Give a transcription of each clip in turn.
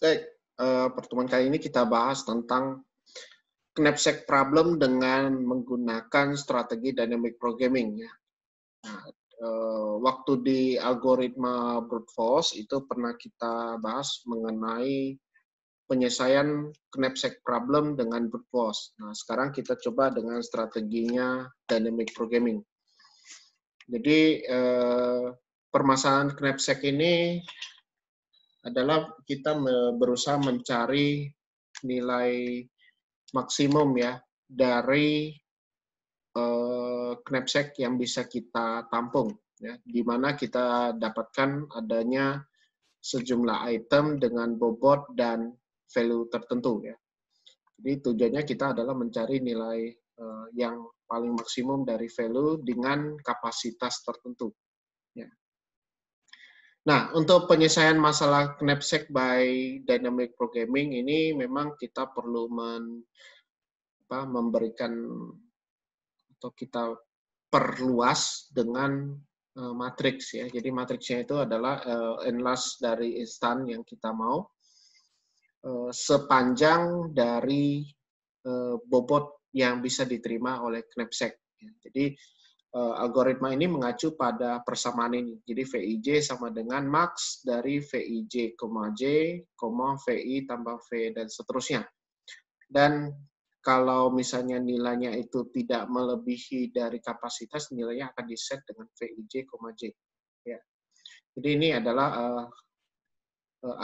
Baik, pertemuan kali ini kita bahas tentang knapsack problem dengan menggunakan strategi dynamic programming ya. Nah, waktu di algoritma brute force itu pernah kita bahas mengenai penyelesaian knapsack problem dengan brute force. Nah, sekarang kita coba dengan strateginya dynamic programming. Jadi permasalahan knapsack ini adalah kita berusaha mencari nilai maksimum ya dari knapsack yang bisa kita tampung ya, di mana kita dapatkan adanya sejumlah item dengan bobot dan value tertentu ya. Jadi tujuannya kita adalah mencari nilai yang paling maksimum dari value dengan kapasitas tertentu ya. Nah, untuk penyelesaian masalah knapsack by dynamic programming ini memang kita perlu memberikan atau kita perluas dengan matriks ya. Jadi matriksnya itu adalah enlarge dari instan yang kita mau sepanjang dari bobot yang bisa diterima oleh knapsack. Jadi algoritma ini mengacu pada persamaan ini. Jadi VIJ sama dengan max dari VIJ, J, VI tambah V dan seterusnya. Dan kalau misalnya nilainya itu tidak melebihi dari kapasitas, nilainya akan diset dengan VIJ, J. Ya. Jadi ini adalah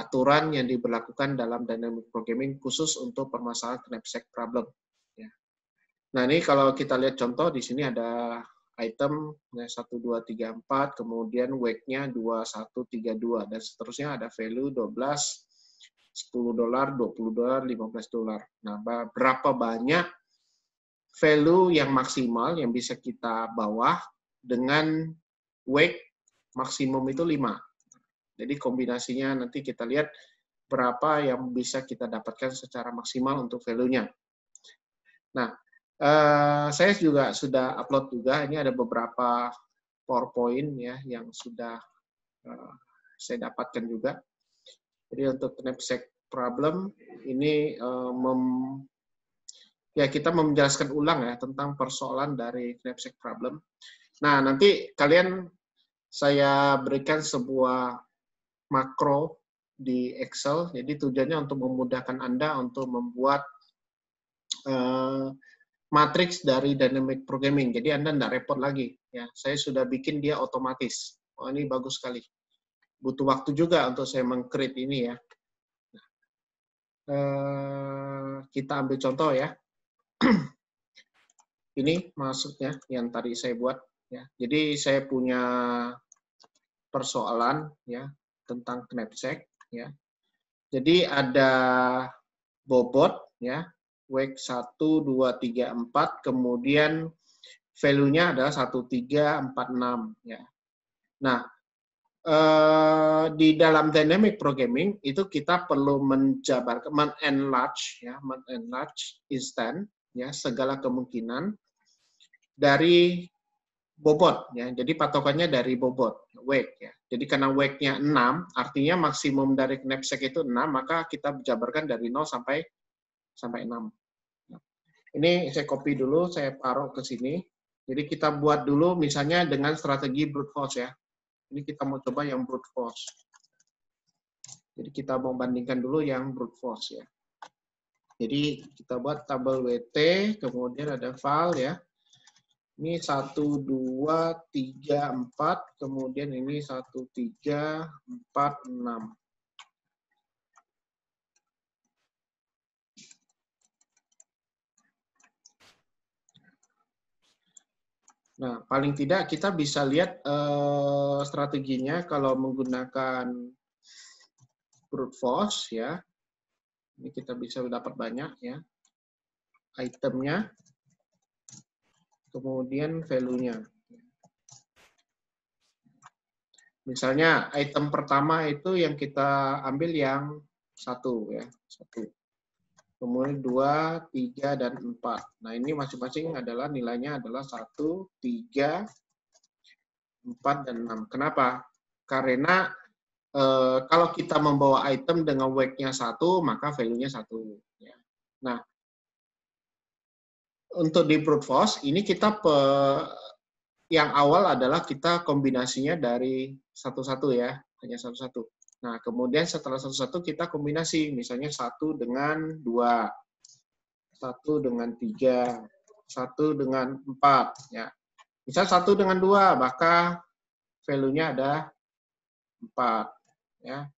aturan yang diberlakukan dalam dynamic programming khusus untuk permasalahan knapsack problem. Ya. Nah ini kalau kita lihat contoh di sini ada item 1, 2, 3, 4, kemudian weight-nya 2, 1, 3, 2, dan seterusnya ada value 12, $10, $20, $15. Nah, berapa banyak value yang maksimal yang bisa kita bawa dengan weight maksimum itu 5. Jadi kombinasinya nanti kita lihat berapa yang bisa kita dapatkan secara maksimal untuk value-nya. Nah, saya juga sudah upload juga, ini ada beberapa PowerPoint ya yang sudah saya dapatkan juga. Jadi untuk knapsack problem ini kita menjelaskan ulang ya tentang persoalan dari knapsack problem. Nah, nanti saya berikan sebuah makro di Excel. Jadi tujuannya untuk memudahkan Anda untuk membuat matriks dari dynamic programming. Jadi Anda tidak repot lagi. Ya, saya sudah bikin dia otomatis. Oh, ini bagus sekali. Butuh waktu juga untuk saya meng-create ini ya. Kita ambil contoh ya. Ini maksudnya yang tadi saya buat. Ya. Jadi saya punya persoalan ya tentang knapsack ya. Jadi ada bobot ya. Weight 1, 2, 3, 4, kemudian value-nya adalah 1, 3, 4, 6. Ya. Nah, di dalam dynamic programming itu kita perlu menjabarkan, men-enlarge instan, ya, segala kemungkinan dari bobot. Ya. Jadi patokannya dari bobot, weight. Ya. Jadi karena weight-nya 6, artinya maksimum dari knapsack itu 6, maka kita jabarkan dari 0 sampai 6. Ini saya copy dulu, saya taruh ke sini. Jadi kita buat dulu misalnya dengan strategi brute force ya. Ini kita mau coba yang brute force. Jadi kita mau bandingkan dulu yang brute force ya. Jadi kita buat tabel WT, kemudian ada file ya. Ini 1, 2, 3, 4, kemudian ini 1, 3, 4, 6. Nah, paling tidak kita bisa lihat strateginya kalau menggunakan brute force ya. Ini kita bisa dapat banyak ya. Itemnya, kemudian value-nya. Misalnya item pertama itu yang kita ambil yang 1 ya, 1. Kemudian 2, 3, dan 4. Nah, ini masing-masing adalah nilainya adalah 1, 3, 4, dan 6. Kenapa? Karena kalau kita membawa item dengan weight-nya 1, maka value-nya 1. Ya. Nah, untuk di brute force, ini kita yang awal adalah kita kombinasinya dari satu-satu ya, hanya satu-satu. Nah, kemudian setelah satu-satu kita kombinasi, misalnya 1 dengan 2, 1 dengan 3, 1 dengan 4. Ya. Misal 1 dengan 2, maka value-nya ada 4. Ya.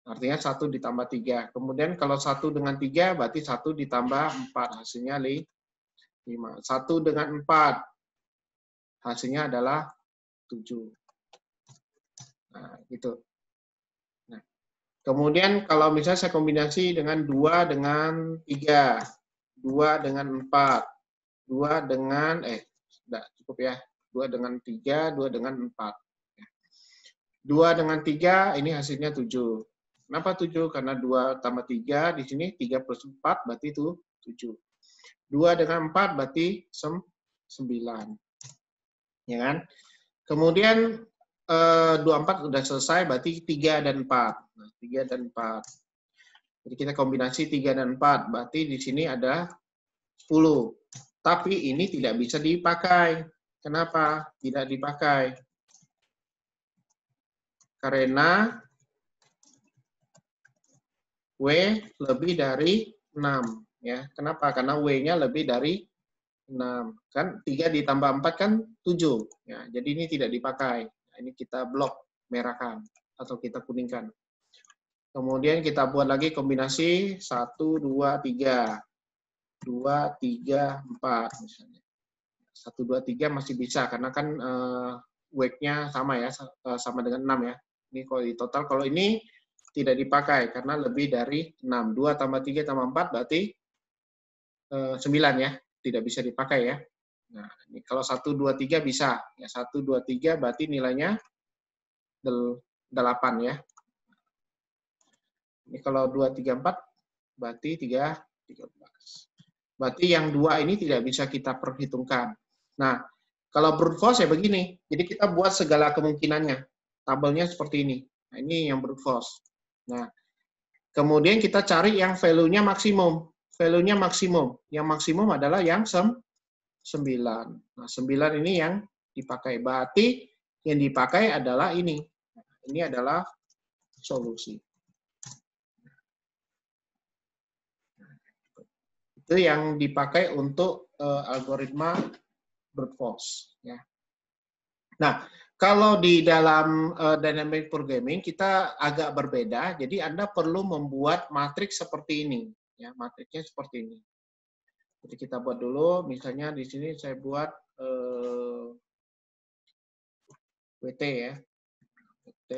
Artinya 1 ditambah 3. Kemudian kalau 1 dengan 3, berarti 1 ditambah 4. Hasilnya 5. 1 dengan 4, hasilnya adalah 7. Nah, gitu. Nah, kemudian kalau misalnya saya kombinasi dengan 2 dengan 3, 2 dengan 4, 2 dengan, sudah cukup ya, 2 dengan 3, 2 dengan 4. 2 dengan 3, ini hasilnya 7. Kenapa 7? Karena 2 tambah 3, di sini 3 plus 4, berarti itu 7. 2 dengan 4, berarti 9. Ya kan? Kemudian 24 sudah selesai, berarti 3 dan 4. Nah, 3 dan 4. Jadi kita kombinasi 3 dan 4, berarti di sini ada 10. Tapi ini tidak bisa dipakai. Kenapa tidak dipakai? Karena W lebih dari 6. Ya. Kenapa? Karena W-nya lebih dari 6. Kan 3 ditambah 4 kan 7. Ya, jadi ini tidak dipakai. Nah, ini kita blok merahkan atau kita kuningkan. Kemudian kita buat lagi kombinasi 1, 2, 3. 2, 3, 4 misalnya. 1, 2, 3 masih bisa karena kan weight-nya sama ya, sama dengan 6 ya. Ini kalau di total, kalau ini tidak dipakai karena lebih dari 6. 2 tambah 3 tambah 4 berarti 9 ya, tidak bisa dipakai ya. Nah, ini kalau 1, 2, 3 bisa. Ya, 1, 2, 3 berarti nilainya 8 ya. Ini kalau 2, 3, 4 berarti 13. Berarti yang 2 ini tidak bisa kita perhitungkan. Nah, kalau brute force ya begini. Jadi kita buat segala kemungkinannya. Tabelnya seperti ini. Nah, ini yang brute force. Nah, kemudian kita cari yang value-nya maksimum. Value-nya maksimum. Yang maksimum adalah yang 9. Nah, 9 ini yang dipakai. Berarti yang dipakai adalah ini. Ini adalah solusi. Itu yang dipakai untuk algoritma brute force. Ya. Nah, kalau di dalam dynamic programming kita agak berbeda. Jadi Anda perlu membuat matriks seperti ini. Ya, matriksnya seperti ini. Jadi kita buat dulu, misalnya di sini saya buat WT ya. WT,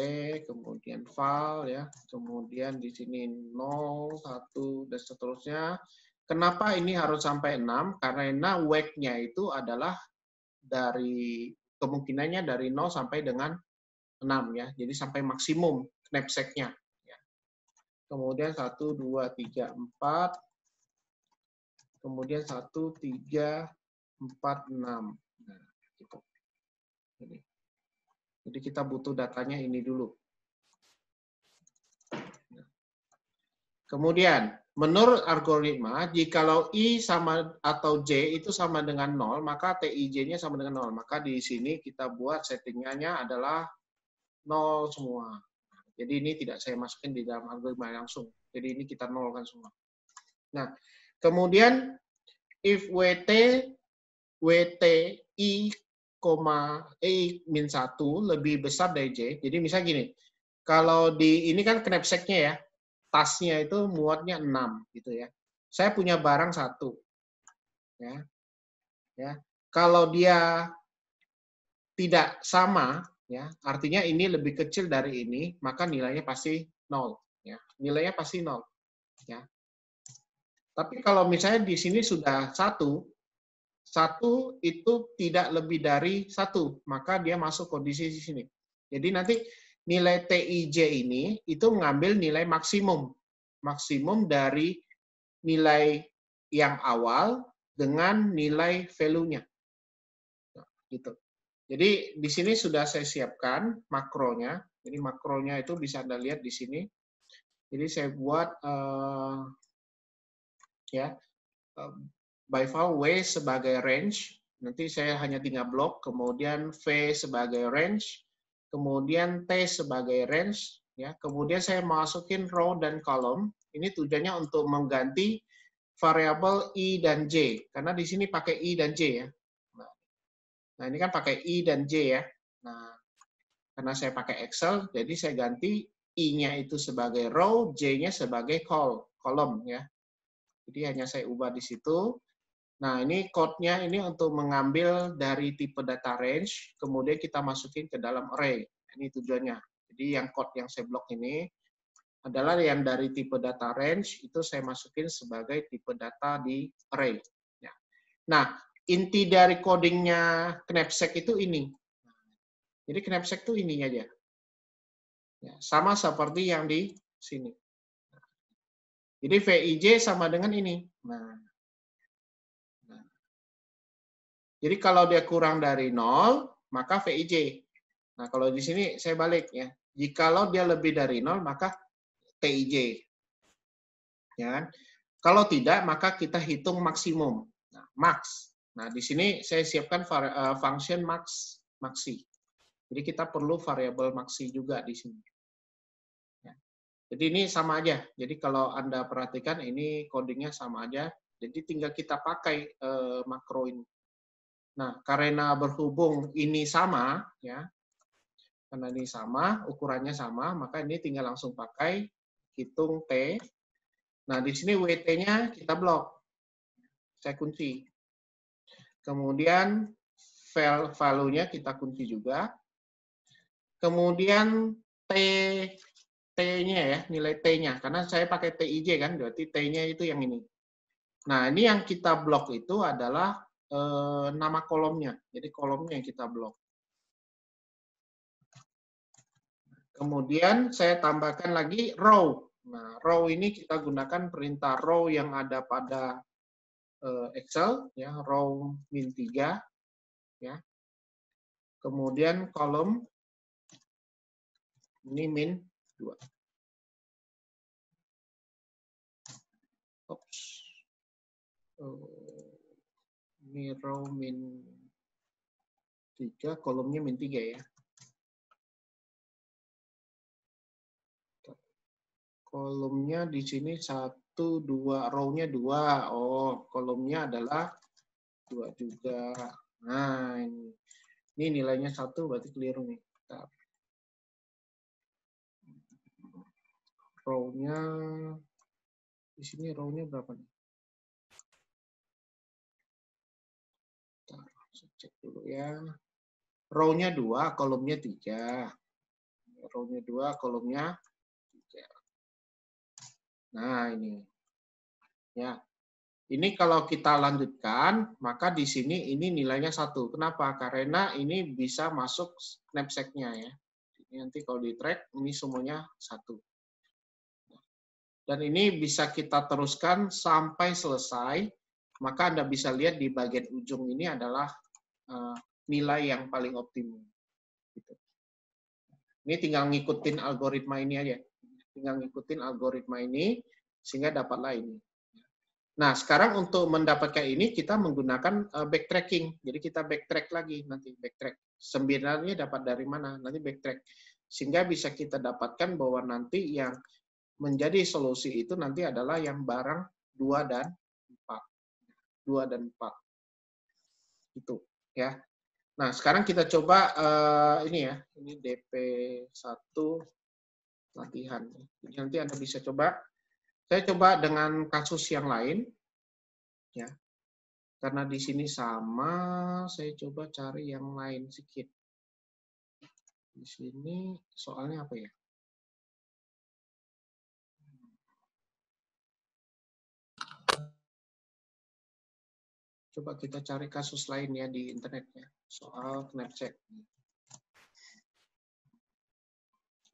kemudian file ya, kemudian di sini 0, 1, dan seterusnya. Kenapa ini harus sampai 6? Karena weight-nya itu adalah dari kemungkinannya dari 0 sampai dengan 6 ya. Jadi sampai maksimum knapsack-nya. Ya. Kemudian 1, 2, 3, 4. Kemudian 1, 3, 4, 6. Nah, gitu. Jadi kita butuh datanya ini dulu. Kemudian, menurut algoritma, jikalau I sama atau J itu sama dengan 0, maka TIJ-nya sama dengan 0. Maka di sini kita buat settingannya adalah 0 semua. Jadi ini tidak saya masukin di dalam algoritma langsung. Jadi ini kita nolkan semua. Nah, kemudian if WTI, I min 1 lebih besar dari J. Jadi misalnya gini, kalau di ini kan knapsack-nya ya, tasnya itu muatnya 6 gitu ya. Saya punya barang 1. Ya. Ya. Kalau dia tidak sama ya, artinya ini lebih kecil dari ini, maka nilainya pasti 0 ya. Nilainya pasti 0 ya. Tapi kalau misalnya di sini sudah 1 itu tidak lebih dari 1, maka dia masuk kondisi di sini. Jadi nanti nilai TIJ ini itu mengambil nilai maksimum. Maksimum dari nilai yang awal dengan nilai value-nya. Nah, gitu. Jadi di sini sudah saya siapkan makronya. Jadi makronya itu bisa Anda lihat di sini. Jadi saya buat ya by far W sebagai range. Nanti saya hanya tinggal blok, kemudian V sebagai range, kemudian T sebagai range, ya. Kemudian saya masukin row dan column. Ini tujuannya untuk mengganti variabel I dan J, karena di sini pakai I dan J ya. Nah, ini kan pakai I dan J ya. Nah, karena saya pakai Excel, jadi saya ganti I-nya itu sebagai row, J-nya sebagai column ya. Jadi hanya saya ubah di situ. Nah, ini code-nya ini untuk mengambil dari tipe data range, kemudian kita masukin ke dalam array. Ini tujuannya. Jadi yang code yang saya blok ini adalah yang dari tipe data range, itu saya masukin sebagai tipe data di array. Ya. Nah, inti dari codingnya Knapsack itu ini. Jadi Knapsack itu ininya aja. Ya, sama seperti yang di sini. Jadi VIJ sama dengan ini. Nah, jadi kalau dia kurang dari 0, maka VIJ. Nah, kalau di sini saya balik ya. Jikalau dia lebih dari 0, maka TIJ. Ya kan? Kalau tidak, maka kita hitung maksimum. Nah, max. Nah, di sini saya siapkan function maxi. Jadi kita perlu variabel maxi juga di sini. Ya. Jadi ini sama aja. Jadi kalau Anda perhatikan ini codingnya sama aja. Jadi tinggal kita pakai makro ini. Nah, karena berhubung ini sama, ya, karena ini sama, ukurannya sama, maka ini tinggal langsung pakai hitung T. Nah, di sini WT-nya kita blok. Saya kunci. Kemudian value-nya kita kunci juga. Kemudian T-nya ya, nilai T-nya. Karena saya pakai TIJ kan, berarti T-nya itu yang ini. Nah, ini yang kita blok itu adalah nama kolomnya. Jadi kolomnya yang kita blok. Kemudian saya tambahkan lagi row. Nah, row ini kita gunakan perintah row yang ada pada Excel, ya, row -3, ya. Kemudian kolom ini -2. Oops. Ini row -3, kolomnya -3 ya. Kolomnya di sini 1, 2, row-nya 2. Oh, kolomnya adalah 2 juga. Nah, ini nilainya 1, berarti keliru nih. Row-nya, di sini row-nya berapa nih? Saya cek dulu ya. Row-nya 2, kolomnya 3. Row-nya 2, kolomnya 3. Nah, ini. Ya. Ini kalau kita lanjutkan, maka di sini ini nilainya 1. Kenapa? Karena ini bisa masuk knapsack-nya ya. Ini nanti kalau di track, ini semuanya 1. Dan ini bisa kita teruskan sampai selesai, maka Anda bisa lihat di bagian ujung ini adalah nilai yang paling optimum. Gitu. Ini tinggal ngikutin algoritma ini aja. Tinggal ngikutin algoritma ini, sehingga dapatlah ini. Nah, sekarang untuk mendapatkan ini kita menggunakan backtracking. Jadi kita backtrack lagi nanti backtrack. Sebenarnya dapat dari mana? Nanti backtrack. Sehingga bisa kita dapatkan bahwa nanti yang menjadi solusi itu nanti adalah yang barang 2 dan 4. 2 dan 4. Itu ya. Nah, sekarang kita coba ini ya. Ini DP1 latihan. Jadi nanti Anda bisa coba. Saya coba dengan kasus yang lain, ya. Karena di sini sama, saya coba cari yang lain sedikit. Di sini soalnya apa ya? Coba kita cari kasus lain ya di internet ya, soal Knapsack.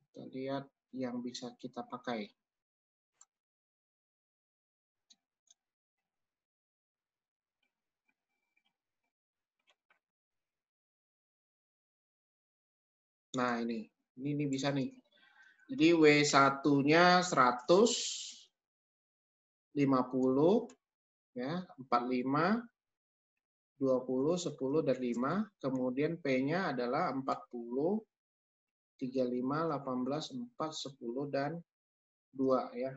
Kita lihat yang bisa kita pakai. Nah, ini. Ini bisa nih. Jadi W1-nya 100, 50, ya, 45, 20, 10, dan 5. Kemudian P-nya adalah 40, 35, 18, 4, 10, dan 2 ya.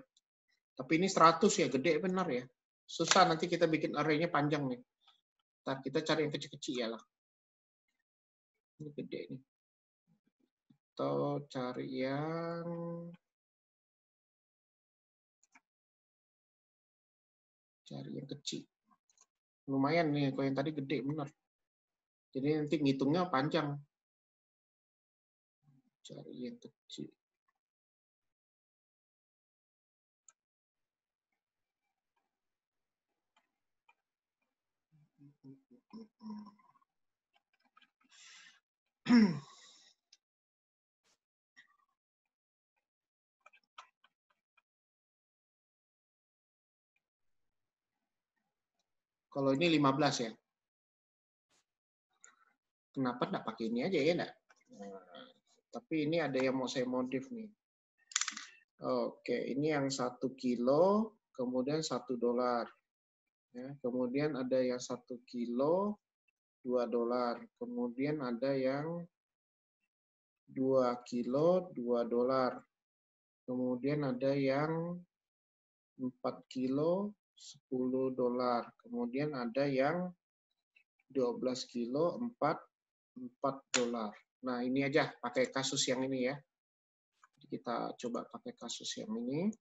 Tapi ini 100 ya, gede benar ya. Susah nanti kita bikin array-nya panjang nih. Ntar kita cari yang kecil-kecil ya lah. Ini gede nih. Atau cari yang kecil. Lumayan nih, kalau yang tadi gede benar. Jadi nanti ngitungnya panjang. Cari yang kecil. Kalau ini 15 ya. Kenapa enggak pakai ini aja ya enggak? Nah, tapi ini ada yang mau saya modif nih. Oke, ini yang 1 kilo, kemudian $1. Ya, kemudian ada yang 1 kilo, $2. Kemudian ada yang 2 kilo, $2. Kemudian ada yang 4 kilo, $10. Kemudian ada yang 12 kilo, $4. Nah, ini aja pakai kasus yang ini ya. Kita coba pakai kasus yang ini.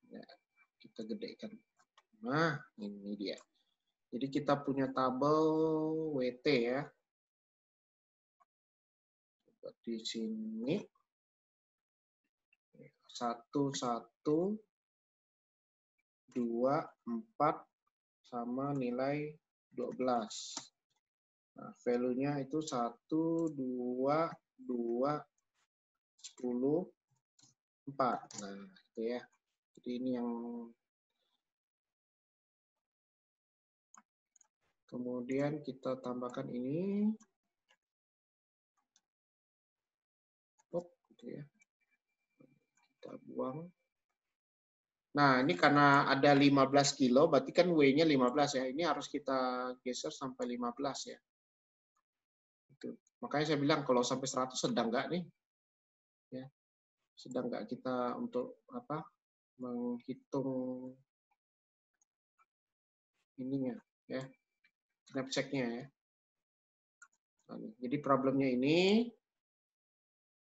Ya, kita gedekan. Nah, ini dia. Jadi kita punya tabel WT ya. Di sini 1, 1, 2, 4 sama nilai 12. Nah, value-nya itu 1, 2, 2, 10, 4. Nah, itu ya. Jadi ini yang kemudian kita tambahkan ini. Gitu ya. Kita buang. Nah, ini karena ada 15 kilo, berarti kan W-nya 15 ya. Ini harus kita geser sampai 15 ya. Itu. Makanya saya bilang kalau sampai 100 sedang nggak nih? Ya. Sedang nggak kita untuk apa? Menghitung ininya ya. Knapsack-nya ya. Nah, jadi problemnya ini,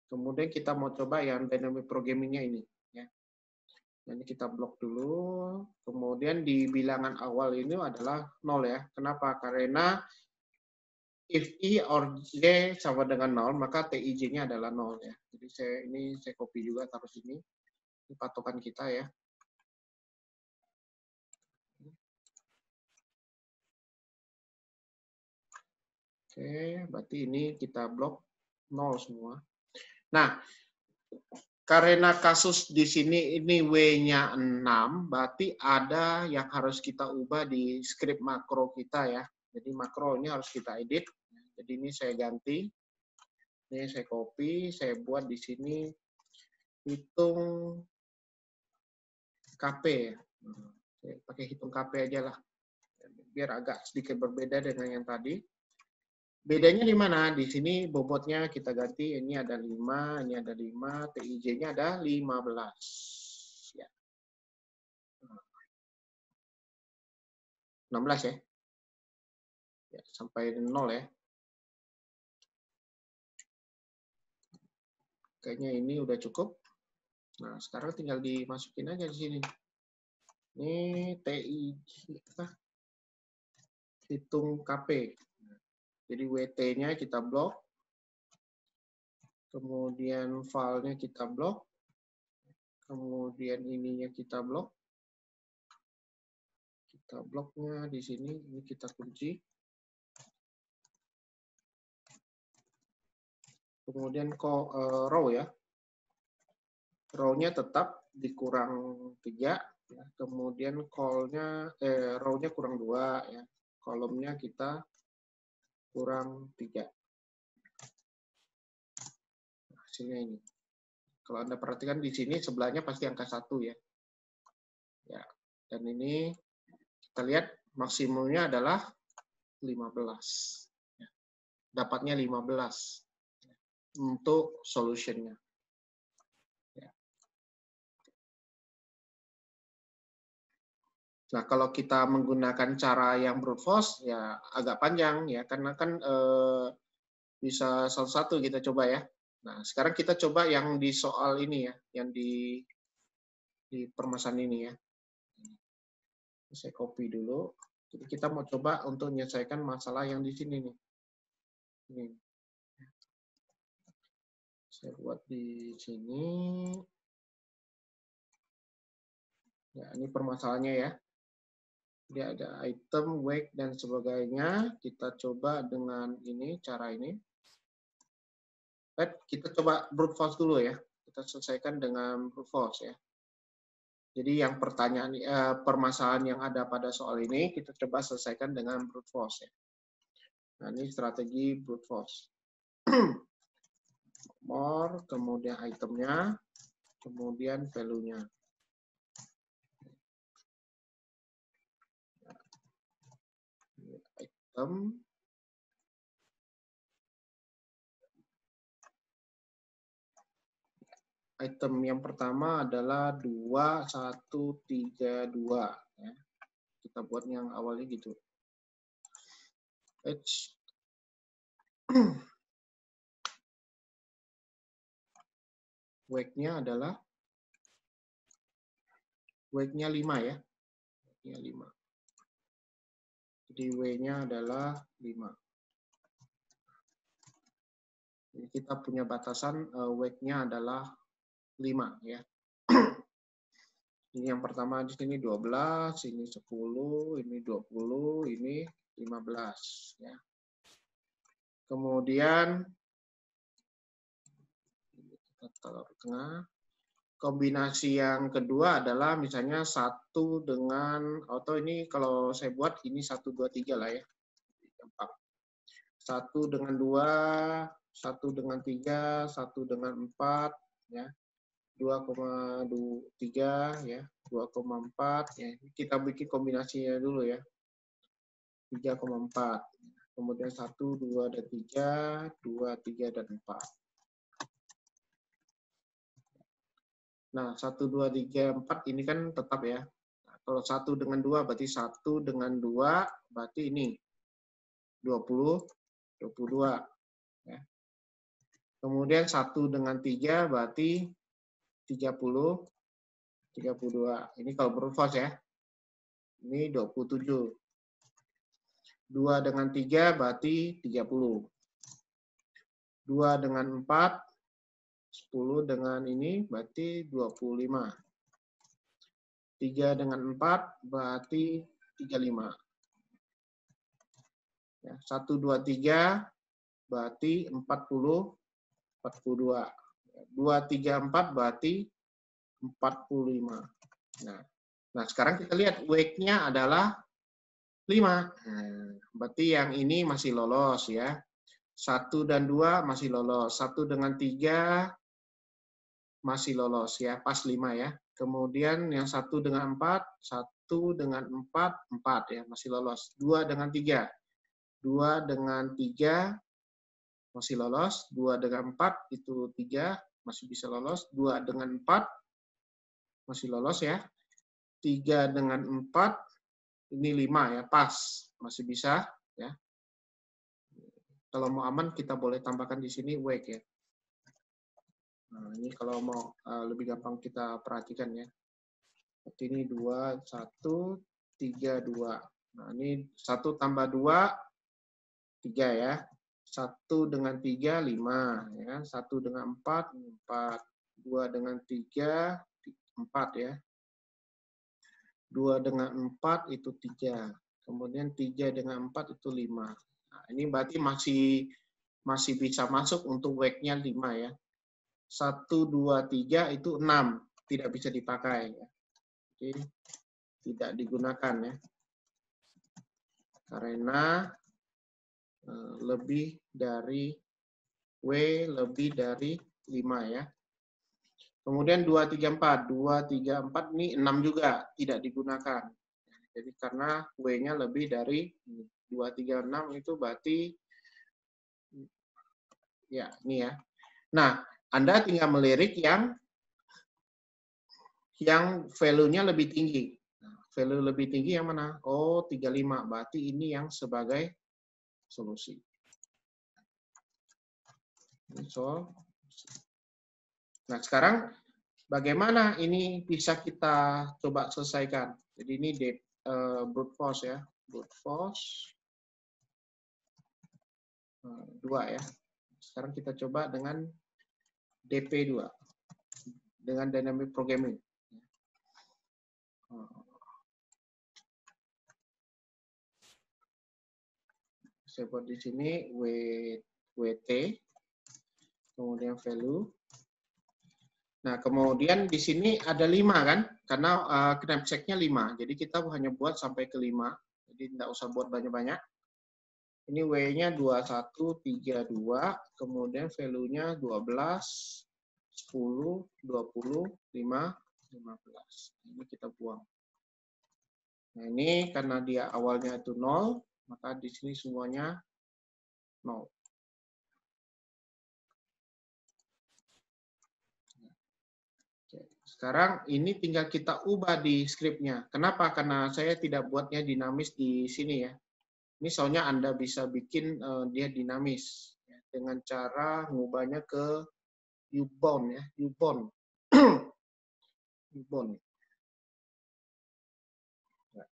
kemudian kita mau coba yang dynamic programming-nya ini ya. Ini kita blok dulu. Kemudian di bilangan awal ini adalah 0 ya. Kenapa? Karena if I or J sama dengan 0, maka TIJ-nya adalah 0 ya. Jadi saya copy juga taruh sini. Ini patokan kita ya. Oke, berarti ini kita blok 0 semua. Nah, karena kasus di sini ini W-nya 6, berarti ada yang harus kita ubah di script makro kita ya. Jadi makro ini harus kita edit. Jadi ini saya ganti. Ini saya copy, saya buat di sini hitung KP ya. Saya pakai hitung KP aja lah. Biar agak sedikit berbeda dengan yang tadi. Bedanya di mana? Di sini bobotnya kita ganti, ini ada 5, ini ada 5, TIJ-nya ada 15. Ya. 16 ya. Ya, sampai 0 ya. Kayaknya ini udah cukup. Nah, sekarang tinggal dimasukin aja di sini. Ini TIJ, hitung KP. Jadi WT-nya kita blok. Kemudian filenya kita blok. Kemudian ininya kita blok. Kita bloknya di sini, ini kita kunci. kemudian row ya. Row-nya tetap dikurang 3, ya. Kemudian row-nya kurang 2, ya. Kolomnya kita kurang 3. Hasilnya ini. Kalau Anda perhatikan di sini sebelahnya pasti angka 1 ya. Ya. Dan ini kita lihat maksimumnya adalah 15. Ya. Dapatnya 15 untuk solutionnya. Ya. Nah, kalau kita menggunakan cara yang brute force ya agak panjang ya, karena kan bisa satu-satu kita coba ya. Nah, sekarang kita coba yang di soal ini ya, yang di permasalahan ini ya. Saya copy dulu. Jadi kita mau coba untuk menyelesaikan masalah yang di sini nih. Ini. Saya buat di sini. Ya, ini permasalahannya ya. Dia ada item, weight, dan sebagainya. Kita coba dengan ini, cara ini. Kita coba brute force dulu ya. Kita selesaikan dengan brute force ya. Jadi yang permasalahan yang ada pada soal ini kita coba selesaikan dengan brute force ya. Nah, ini strategi brute force. More, kemudian itemnya, kemudian value-nya. Item. Item yang pertama adalah 2132 ya. Kita buat yang awalnya gitu. Weight-nya adalah weight-nya 5 ya. Weight-nya 5. Jadi W-nya adalah 5. Jadi kita punya batasan weight-nya adalah 5 ya. Ini yang pertama di sini 12, ini 10, ini 20, ini 15 ya. Kemudian kita taruh tengah. Kombinasi yang kedua adalah misalnya 1 dengan atau ini kalau saya buat ini 1 2 3 lah ya. Gampang. 1 dengan 2, 1 dengan 3, 1 dengan 4 ya. 2,3 ya, 2,4 ya. Kita bikin kombinasinya dulu ya. 3,4. Kemudian 1, 2 dan 3, 2, 3 dan 4. Nah, 1 2 3 4 ini kan tetap ya. Nah, kalau 1 dengan 2 berarti 1 dengan 2 berarti ini 20 22 ya. Kemudian 1 dengan 3 berarti 30 32. Ini kalau brute force ya. Ini 27. 2 dengan 3 berarti 30. 2 dengan 4, 10 dengan ini berarti 25. 3 dengan 4 berarti 35. Ya, 1, 2, 3 berarti 40, 42. 2, 3, 4 berarti 45. Nah, sekarang kita lihat weight-nya adalah 5. Berarti yang ini masih lolos ya. 1 dan 2 masih lolos. 1 dengan 3 masih lolos ya, pas 5 ya. Kemudian yang 1 dengan 4, 1 dengan 4, 4 ya, masih lolos. 2 dengan 3. 2 dengan 3 masih lolos. 2 dengan 4 itu 3 masih bisa lolos. 2 dengan 4 masih lolos ya. 3 dengan 4 ini 5 ya, pas. Masih bisa ya. Kalau mau aman kita boleh tambahkan di sini weight ya. Nah, ini kalau mau lebih gampang kita perhatikan ya. Seperti ini 2, 1, 3, 2. Nah, ini 1 tambah 2, 3 ya. 1 dengan 3, 5. Ya. 1 dengan 4, 4. 2 dengan 3, 4 ya. 2 dengan 4 itu 3. Kemudian 3 dengan 4 itu 5. Nah, ini berarti masih bisa masuk untuk wake-nya 5 ya. 1, 2, 3 itu 6, tidak bisa dipakai ya. Jadi tidak digunakan ya. Karena lebih dari W lebih dari 5 ya. Kemudian 2, 3, 4. 2, 3, 4 ini 6 juga tidak digunakan. Jadi karena W-nya lebih dari 2, 3, 6 itu berarti ya ini ya. Nah, Anda tinggal melirik yang value-nya lebih tinggi. Value lebih tinggi yang mana? Oh, 35. Berarti ini yang sebagai solusi. Nah, sekarang bagaimana ini bisa kita coba selesaikan? Jadi ini brute force ya. Brute force 2 ya. Sekarang kita coba dengan DP2. Dengan dynamic programming. Saya buat di sini WT, kemudian value. Nah, kemudian di sini ada 5 kan? Karena knapsack-nya 5. Jadi kita hanya buat sampai ke 5. Jadi tidak usah buat banyak-banyak. Ini W-nya 21, 32, kemudian value-nya 12, 10, 20, 5, 15. Ini kita buang. Nah, ini karena dia awalnya itu 0, maka di sini semuanya 0. Sekarang ini tinggal kita ubah di script-nya. Kenapa? Karena saya tidak buatnya dinamis di sini ya. Ini soalnya Anda bisa bikin dia dinamis ya, dengan cara ngubahnya ke U-bound ya, U-bound. U-bound. Ya.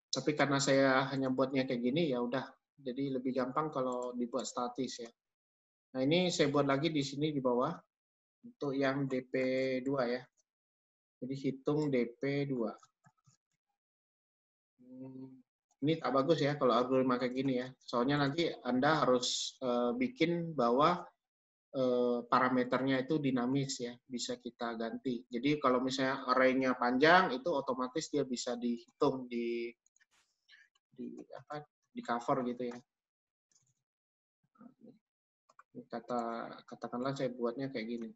Tapi karena saya hanya buatnya kayak gini ya udah, jadi lebih gampang kalau dibuat statis ya. Nah, ini saya buat lagi di sini di bawah untuk yang DP2 ya. Jadi hitung DP2. Ini tak bagus ya kalau algoritma kayak gini ya. Soalnya nanti Anda harus bikin bahwa parameternya itu dinamis ya, bisa kita ganti. Jadi kalau misalnya array-nya panjang itu otomatis dia bisa dihitung di cover gitu ya. Katakanlah saya buatnya kayak gini.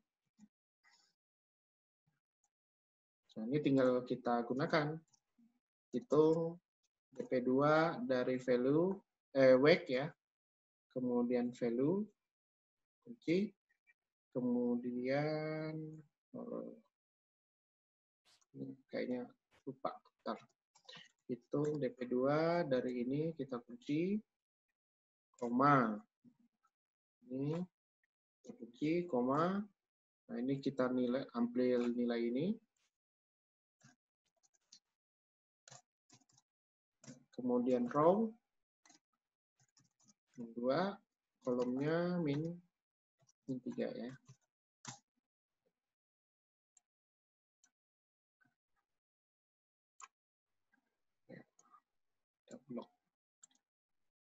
Nah, ini tinggal kita gunakan. Hitung DP2 dari value wake ya. Kemudian value kunci. Kemudian kayaknya lupa. Bentar. Hitung DP2 dari ini kita kunci koma. Ini kunci koma. Nah, ini kita ambil nilai ini. Kemudian row 2, kolomnya min 3 ya. Blok.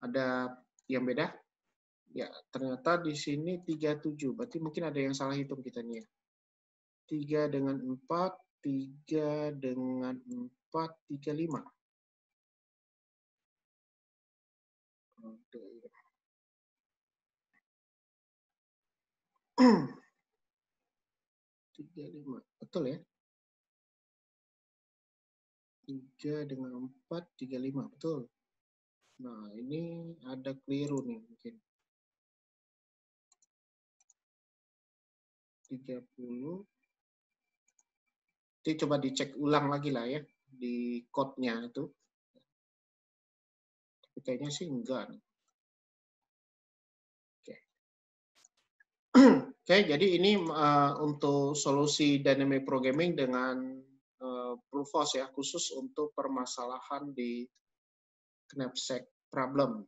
Ada yang beda? Ya, ternyata di sini 37. Berarti mungkin ada yang salah hitung kita nih ya. 3 dengan 4, 3 dengan 4, 35. Oke. 35. Betul ya? 3 dengan 4, 35. Betul. Nah, ini ada keliru nih mungkin. 30. Jadi coba dicek ulang lagi lah ya di code-nya itu. Tapi kayaknya sih enggak. Oke, jadi ini untuk solusi dynamic programming dengan brute force ya, khusus untuk permasalahan di knapsack problem.